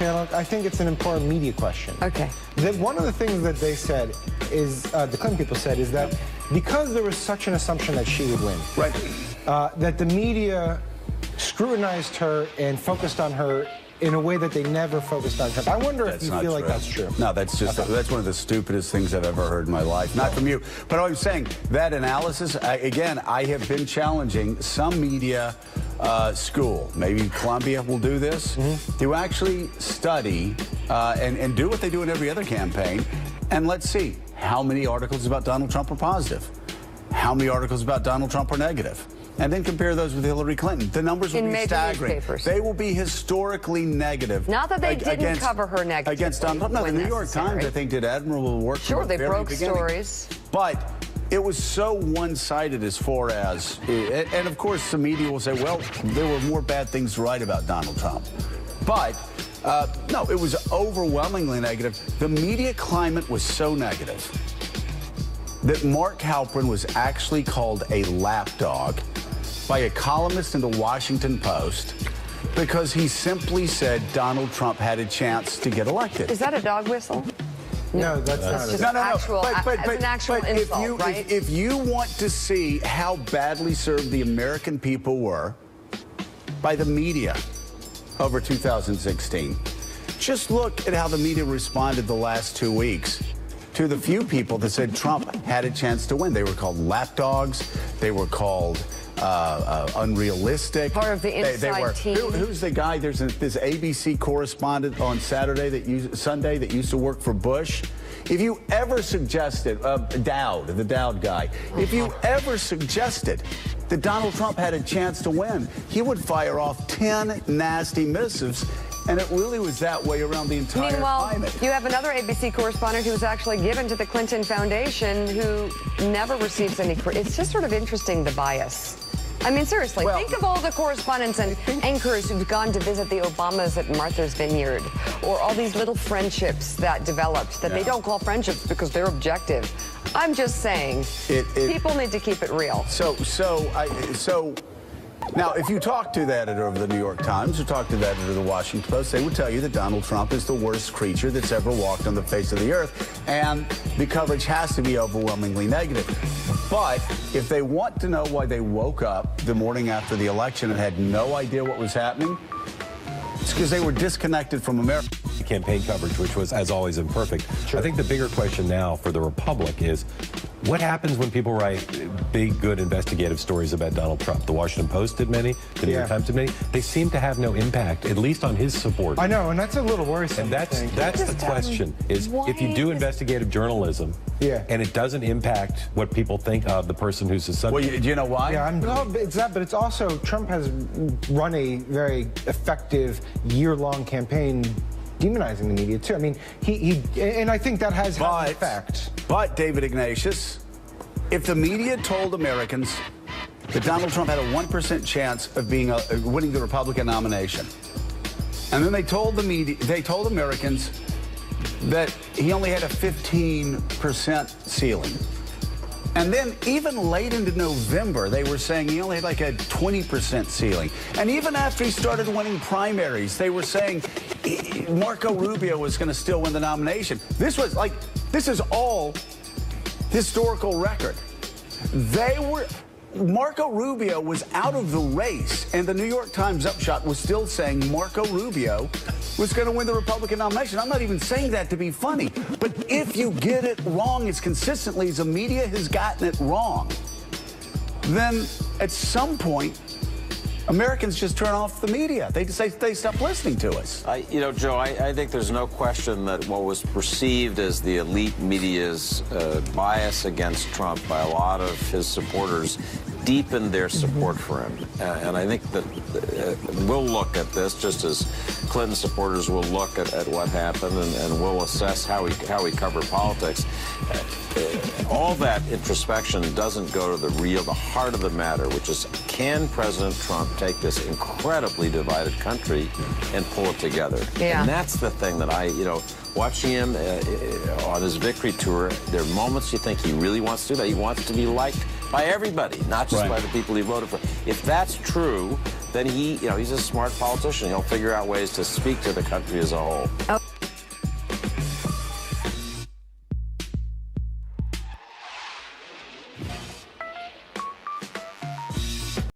panel, I think it's an important media question. Okay. One of the things that they said is, the Clinton people said, is that because there was such an assumption that she would win, right, that the media scrutinized her and focused on her in a way that they never focused on Trump. I wonder if you feel like that's true. No, that's just that's one of the stupidest things I've ever heard in my life. Not from you, but I'm saying that analysis. Again, I have been challenging some media school. Maybe Columbia will do this to actually study and do what they do in every other campaign. And let's see how many articles about Donald Trump are positive, how many articles about Donald Trump are negative. And then compare those with Hillary Clinton. The numbers will be staggering. They will be historically negative. Not that they didn't cover her negatively. Against Donald Trump. No, the New York Times, I think, did admirable work. Sure, they broke stories. But it was so one-sided as far as, and of course the media will say, well, there were more bad things to write about Donald Trump. But no, it was overwhelmingly negative. The media climate was so negative that Mark Halperin was actually called a lapdog by a columnist in the Washington Post because he simply said Donald Trump had a chance to get elected. Is that a dog whistle? No, that's not. Just an actual insult, right? If you want to see how badly served the American people were by the media over 2016, just look at how the media responded the last 2 weeks to the few people that said Trump had a chance to win. They were called lapdogs. They were called unrealistic. Part of the inside team. Who's the guy? There's this ABC correspondent on Sunday that used to work for Bush. If you ever suggested, Dowd, the Dowd guy, if you ever suggested that Donald Trump had a chance to win, he would fire off 10 nasty missives. And it really was that way around the entire climate. You have another ABC correspondent who was actually given to the Clinton Foundation who never receives any credit. It's just sort of interesting, the bias. I mean, seriously, think of all the correspondents and anchors who've gone to visit the Obamas at Martha's Vineyard, or all these little friendships that developed that they don't call friendships because they're objective. I'm just saying, people need to keep it real. Now, if you talk to the editor of the New York Times or talk to the editor of the Washington Post, they would tell you that Donald Trump is the worst creature that's ever walked on the face of the earth, and the coverage has to be overwhelmingly negative. But if they want to know why they woke up the morning after the election and had no idea what was happening, it's because they were disconnected from America. Campaign coverage, which was, as always, imperfect. Sure. I think the bigger question now for the Republic is, what happens when people write big, good investigative stories about Donald Trump? The Washington Post did many, the New York Times did many. They seem to have no impact, at least on his supporters. I know, and that's a little worrisome. And that's the question, is if you do investigative journalism, and it doesn't impact what people think of the person who's the subject. Well, do you know why? Yeah, it's that, but it's also, Trump has run a very effective year-long campaign demonizing the media, too. I mean, and I think that has had an effect. But, David Ignatius, if the media told Americans that Donald Trump had a 1% chance of winning the Republican nomination, and then they told Americans that he only had a 15% ceiling, and then even late into November, they were saying he only had like a 20% ceiling. And even after he started winning primaries, they were saying Marco Rubio was going to still win the nomination. This is all historical record. Marco Rubio was out of the race, and the New York Times upshot was still saying Marco Rubio was going to win the Republican nomination. I'm not even saying that to be funny, but if you get it wrong as consistently as the media has gotten it wrong, then at some point, Americans just turn off the media. They stop listening to us. You know, Joe, I think there's no question that what was perceived as the elite media's bias against Trump by a lot of his supporters deepened their support for him. And I think that we'll look at this just as Clinton supporters will look at what happened and we'll assess how we cover politics. All that introspection doesn't go to the heart of the matter, which is, can President Trump take this incredibly divided country and pull it together? Yeah. And that's the thing that watching him on his victory tour, there are moments you think he really wants to do that. He wants to be liked by everybody, not just Right. by the people he voted for. If that's true, then he's a smart politician. He'll figure out ways to speak to the country as a whole.